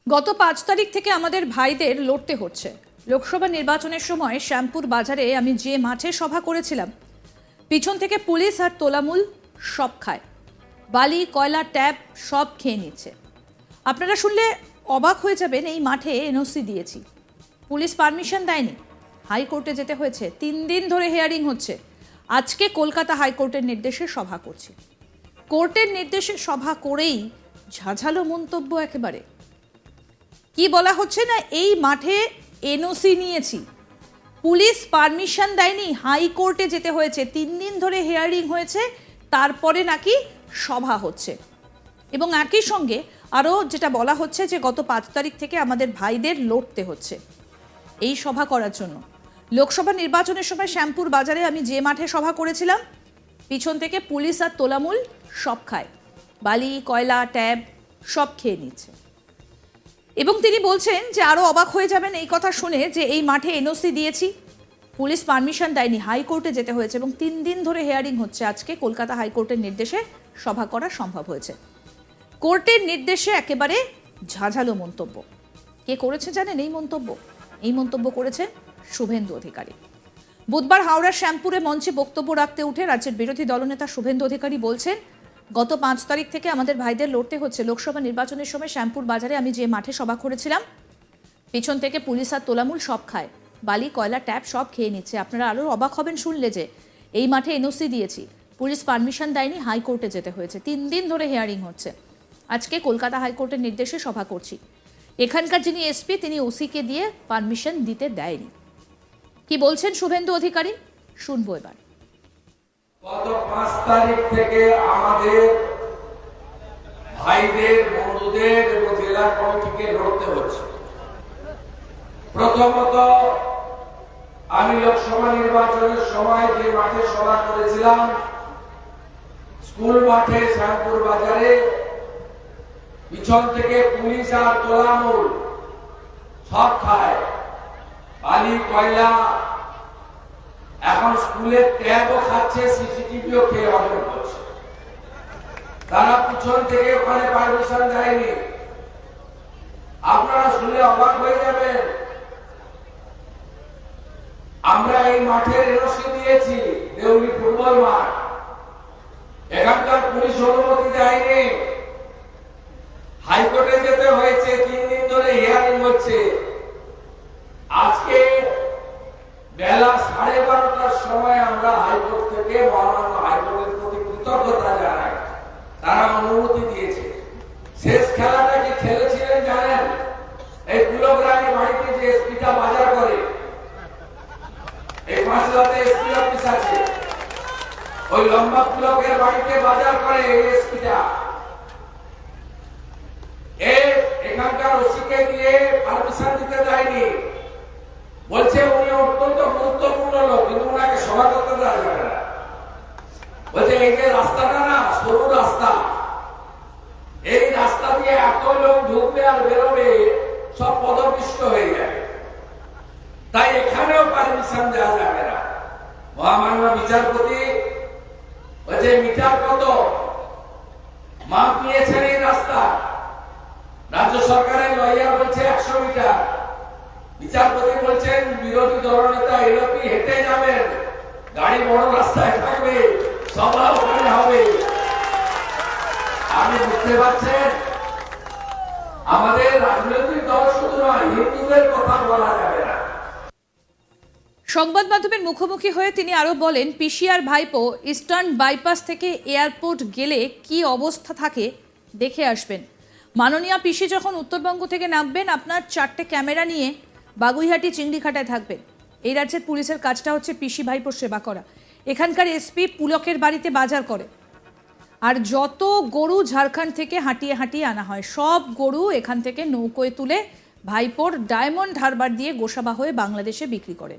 গত ৫ তারিখ থেকে আমাদের ভাইদের লড়তে হচ্ছে। লোকসভা নির্বাচনের সময় শ্যামপুর বাজারে আমি যে মাঠে সভা করেছিলাম, পিছন থেকে পুলিশ আর তোলামূল সব খায়। বালি, কয়লা, ট্যাব সব খেয়ে নিচ্ছে। আপনারা শুনলে অবাক হয়ে যাবেন, এই মাঠে এনওসি দিয়েছি, পুলিশ পারমিশন দেয়নি, হাইকোর্টে যেতে হয়েছে, ৩ দিন ধরে হিয়ারিং হচ্ছে। আজকে কলকাতা হাইকোর্টের নির্দেশে সভা করছি। কোর্টের নির্দেশে সভা করেই ঝাঝালো মন্তব্য একেবারে। কি বলা হচ্ছে না, এই মাঠে এনওসি নিয়েছি, পুলিশ পারমিশন দেয়নি, হাইকোর্টে যেতে হয়েছে, ৩ দিন ধরে হিয়ারিং হয়েছে, তারপরে নাকি সভা হচ্ছে। এবং একই সঙ্গে আরও যেটা বলা হচ্ছে যে গত ৫ তারিখ থেকে আমাদের ভাইদের লড়তে হচ্ছে এই সভা করার জন্য। লোকসভা নির্বাচনের সময় শ্যামপুর বাজারে আমি যে মাঠে সভা করেছিলাম, পিছন থেকে পুলিশ আর তোলামূল সব খায়। বালি, কয়লা, ট্যাব সব খেয়ে নিচ্ছে। এবং তিনি বলছেন যে আরও অবাক হয়ে যাবেন এই কথা শুনে, যে এই মাঠে এনওসি দিয়েছি, পুলিশ পারমিশন দেয়নি, হাইকোর্টে যেতে হয়েছে এবং ৩ দিন ধরে হিয়ারিং হচ্ছে। আজকে কলকাতা হাইকোর্টের নির্দেশে সভা করা সম্ভব হয়েছে। কোর্টের নির্দেশে একেবারে ঝাঝালো মন্তব্য। কে করেছে জানেন এই মন্তব্য? এই মন্তব্য করেছেন শুভেন্দু অধিকারী। বুধবার হাওড়ার শ্যামপুরে মঞ্চে বক্তব্য রাখতে উঠে রাজ্যের বিরোধী দলনেতা শুভেন্দু অধিকারী বলছেন, গত ৫ তারিখ থেকে আমাদের ভাইদের লড়তে হচ্ছে। লোকসভা নির্বাচনের সময় শ্যামপুর বাজারে আমি যে মাঠে সভা করেছিলাম, পিছন থেকে পুলিশ আর তোলামূল সব খায়। বালি, কয়লা, ট্যাব সব খেয়ে নিচ্ছে। আপনারা আরও অবাক হবেন শুনলে যে এই মাঠে এনওসি দিয়েছি, পুলিশ পারমিশন দেয়নি, হাইকোর্টে যেতে হয়েছে, ৩ দিন ধরে হিয়ারিং হচ্ছে। আজকে কলকাতা হাইকোর্টের নির্দেশে সভা করছি। এখানকার যিনি এসপি, তিনি ওসিকে দিয়ে পারমিশন দিতে দেয়নি। কি বলছেন শুভেন্দু অধিকারী, শুনবো এবার। গত ৫ তারিখ থেকে আমাদের ভাইদের, বন্ধুদের এবং জেলা কমিটিকে লড়তে হচ্ছে। প্রথমত, আমি লোকসভা নির্বাচনের সময় যে মাঠে সভা করেছিলাম, স্কুল মাঠে শ্যামপুর বাজারে, পিছন থেকে পুলিশ আর তোলামূল সব খায়। বালি, কয়লা, এখন স্কুলের ট্যাবও খাচ্ছে, সিসিটিভিও খেয়ে অর্জন করছে। তারা পিছন থেকে ওখানে পারমিশন দেয়নি। আপনারা শুনলে অবাক হয়ে যাবেন। আমরা এই মাঠের এনওসি দিয়েছি, দেউলি ফুটবল মাঠ, এখানকার পুলিশ অনুমতি দেয়নি, হাইকোর্টে যেতে হয়েছে, ৩ দিন ধরে হিয়ারিং হচ্ছে। আজকে বেলা 12:30টার সময় আমরা হাইকোর্ট থেকে মহামান্য হাইকোর্টের প্রতি কৃতজ্ঞতা জানাই, তারা অনুমতি দিয়েছে। শেষ খেলাটা কি খেলেছিলেন জানেন? এই কুলগ্রামের বাড়িতে যে এসপিটা বাজার করে, এই পাঁচলাতে এসপি অফিস আছে, ওই লম্বা কুলকের বাড়িতে বাজার করে এই এসপিটা। এখানকার ওসিকে দিয়ে পারমিশন দিতে দেয়নি, বলছে উনি অত্যন্ত গুরুত্বপূর্ণ লোক, কিন্তু ওনাকে সভা করতে দেওয়া যাবে না। বলছে এই যে রাস্তাটা না, সরু রাস্তা, এই রাস্তা দিয়ে এত লোক ঢুকবে আর বেরোবে, সব পদপিষ্ট হয়ে যাবে, তাই এখানেও পারমিশন দেওয়া যাবে না। মহামান্য বিচারপতি বলছে মিটার কত মাপ নিয়েছেন এই রাস্তা? রাজ্য সরকারের লয়ার বলছে ১০০ মিটার। বিচারপতি বলছেন বিরোধী দলনেতা এলপি হেঁটে যাবেন, গাড়ি বড় রাস্তায় থাকবে, সভা ওখানে হবে। আপনি বুঝতে পারছেন, আমাদের রাজনৈতিক দল শুধু নয়, হিন্দুদের কথা বলা যাবে না। সংবাদ মাধ্যমের মুখোমুখি হয়ে তিনি আরো বলেন, পিসিআর ভাইপো ইস্টার্ন বাইপাস থেকে এয়ারপোর্ট গেলে কি অবস্থা থাকে দেখে আসবেন। মাননীয় পিসি যখন উত্তরবঙ্গ থেকে নামবেন, আপনার 4টে ক্যামেরা নিয়ে বাগুইহাটি চিংড়িঘাটায় থাকবেন। এই রাজ্যের পুলিশের কাজটা হচ্ছে পিসি ভাইপোর সেবা করা। এখানকার এসপি পুলকের বাড়িতে বাজার করে, আর যত গরু ঝাড়খণ্ড থেকে হাঁটিয়ে হাঁটিয়ে আনা হয়, সব গরু এখান থেকে নৌকোয় তুলে ভাইপোর ডায়মন্ড হারবার দিয়ে গোসাবা হয়ে বাংলাদেশে বিক্রি করে।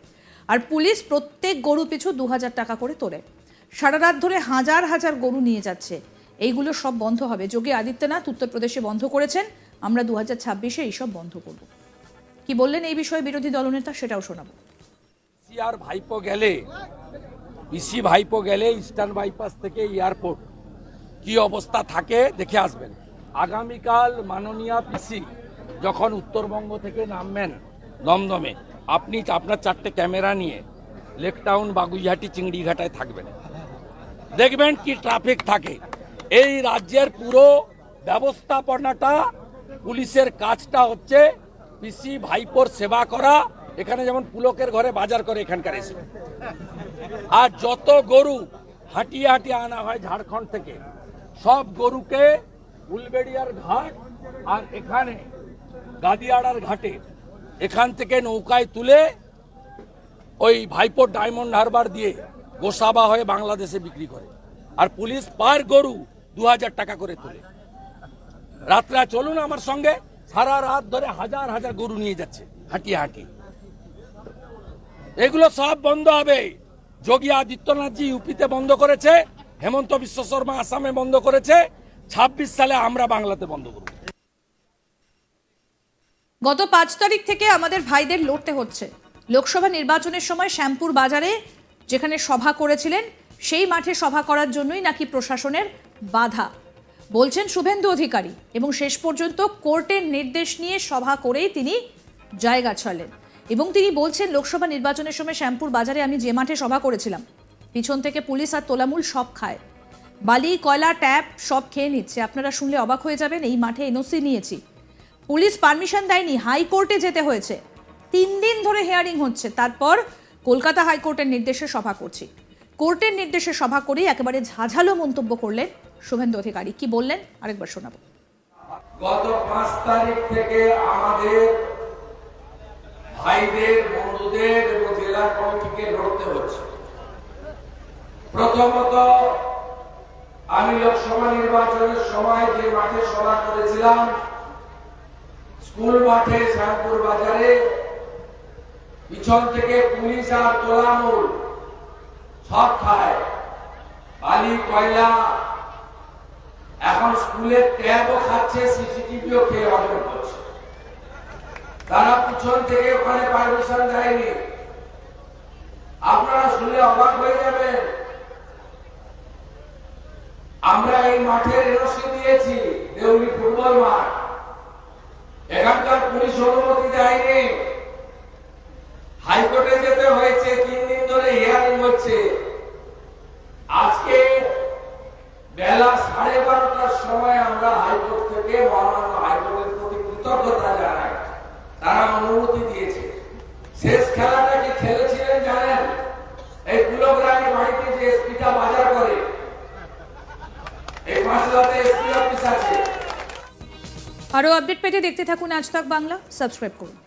আর পুলিশ প্রত্যেক গরু পিছু ২০০০ টাকা করে তোলে। সারা রাত ধরে হাজার হাজার গরু নিয়ে যাচ্ছে। এইগুলো সব বন্ধ হবে। যোগী আদিত্যনাথ উত্তরপ্রদেশে বন্ধ করেছেন, আমরা ২০২৬-এ এইসব বন্ধ করব। কি বললেন এই বিষয়ে বিরোধী দলনেতা, সেটাও শোনাবো। পিসিআর ভাইপো গেলে, পিসি ভাইপো গেলে ইস্টার্ন বাইপাস থেকে এয়ারপোর্ট কি অবস্থা থাকে দেখে আসবেন। আগামীকাল মাননীয় পিসি যখন উত্তরবঙ্গ থেকে নামবেন দমদমে, আপনি আপনার 4টে ক্যামেরা নিয়ে লেক টাউন, বাগুইহাটি, চিংড়িঘাটায় থাকবেন, দেখবেন কি ট্রাফিক থাকে। এই রাজ্যের পুরো ব্যবস্থাপনাটা, পুলিশের কাজটা হচ্ছে পিসি ভাইপোর সেবা করা। এখানে যেমন পুলকের ঘরে বাজার করে এখানকার এসে, আর যত গরু হাঁটিয়ে হাঁটিয়ে আনা হয় ঝাড়খণ্ড থেকে, সব গরুকে উলবেড়িয়ার ঘাট আর এখানে গাদিয়াড়ার ঘাটে এখান থেকে নৌকায় তুলে ওই ভাইপোর ডায়মন্ড হারবার দিয়ে গোসাবা হয়ে বাংলাদেশে বিক্রি করে। আর পুলিশ পার গরু 2000 টাকা করে তোলে। রাত্রে চলুন আমার সঙ্গে, সারা রাত ধরে হাজার হাজার গরু নিয়ে যাচ্ছে হাঁটিয়ে হাঁটিয়ে। এগুলো সব বন্ধ হবে। যোগী আদিত্যনাথজি ইউপিতে বন্ধ করেছে, হেমন্ত বিশ্ব শর্মা আসামে বন্ধ করেছে, 26 সালে আমরা বাংলাতে বন্ধ করব। গত 5 তারিখ থেকে আমাদের ভাইদের লড়তে হচ্ছে। লোকসভা নির্বাচনের সময় শ্যামপুর বাজারে যেখানে সভা করেছিলেন, সেই মাঠে সভা করার জন্যই নাকি প্রশাসনের বাধা, বলছেন শুভেন্দু অধিকারী। এবং শেষ পর্যন্ত কোর্টের নির্দেশ নিয়ে সভা করেই তিনি জায়গা ছাড়লেন। এবং তিনি বলছেন, লোকসভা নির্বাচনের সময় শ্যামপুর বাজারে আমি যে মাঠে সভা করেছিলাম, পিছন থেকে পুলিশ আর তোলামূল সব খায়, বালি, কয়লা, ট্যাপ সব খেয়ে নিচ্ছে। আপনারা শুনলে অবাক হয়ে যাবেন, এই মাঠে এনওসি নিয়েছি, পুলিশ পারমিশন দেয়নি, হাইকোর্টে যেতে হয়েছে, 3 দিন ধরে হিয়ারিং হচ্ছে, তারপর কলকাতা হাইকোর্টের নির্দেশে সভা করছি। কোর্টের নির্দেশে সভা করেই একেবারে ঝাঝালো মন্তব্য করলেন শুভেন্দু অধিকারী। কি বললেন আরেকবার শোনাবো। গত 5 তারিখ থেকে আমাদের ভাইদের, বন্ধুদের এবং জেলা কমিটিকে লড়তে হচ্ছে। প্রথমত, আমি লোকসভা নির্বাচনের সময় যে মাঠে সভা করেছিলাম, স্কুল মাঠে শ্যামপুর বাজারে, পিছন থেকে পুলিশ আর তোলামূল সব খায়, বালি, কয়লা, এখন স্কুলের ট্যাবও খাচ্ছে, সিসিটিভিও খেয়ে অর্জন করছে। তারা পিছন থেকে ওখানে পারমিশন দেয়নি। আপনারা শুনে অবাক হয়ে যাবেন, আমরা এই মাঠের এনওসি দিয়েছি, দেউলি ফুটবল মাঠ, এখানকার পুলিশ অনুমতি দেয়নি। হাইকোর্টে যেতে হয়েছে, 3 দিন ধরে হিয়ারিং হচ্ছে। আজকে বেলা 12:30টার সময় আমরা হাইকোর্ট থেকে মহামান্য হাইকোর্টের প্রতি কৃতজ্ঞতা জানাই, তারা অনুমতি দিয়েছে। শেষ খেলাটা কি খেলেছিলেন জানেন? এই কুলগ্রামের বাড়িতে যে এসপিটা বাজার করে, এই মাসলাতে এসপি অফিস আছে। আরো আপডেট পেতে দেখতে থাকুন আজ তাক বাংলা, সাবস্ক্রাইব করুন।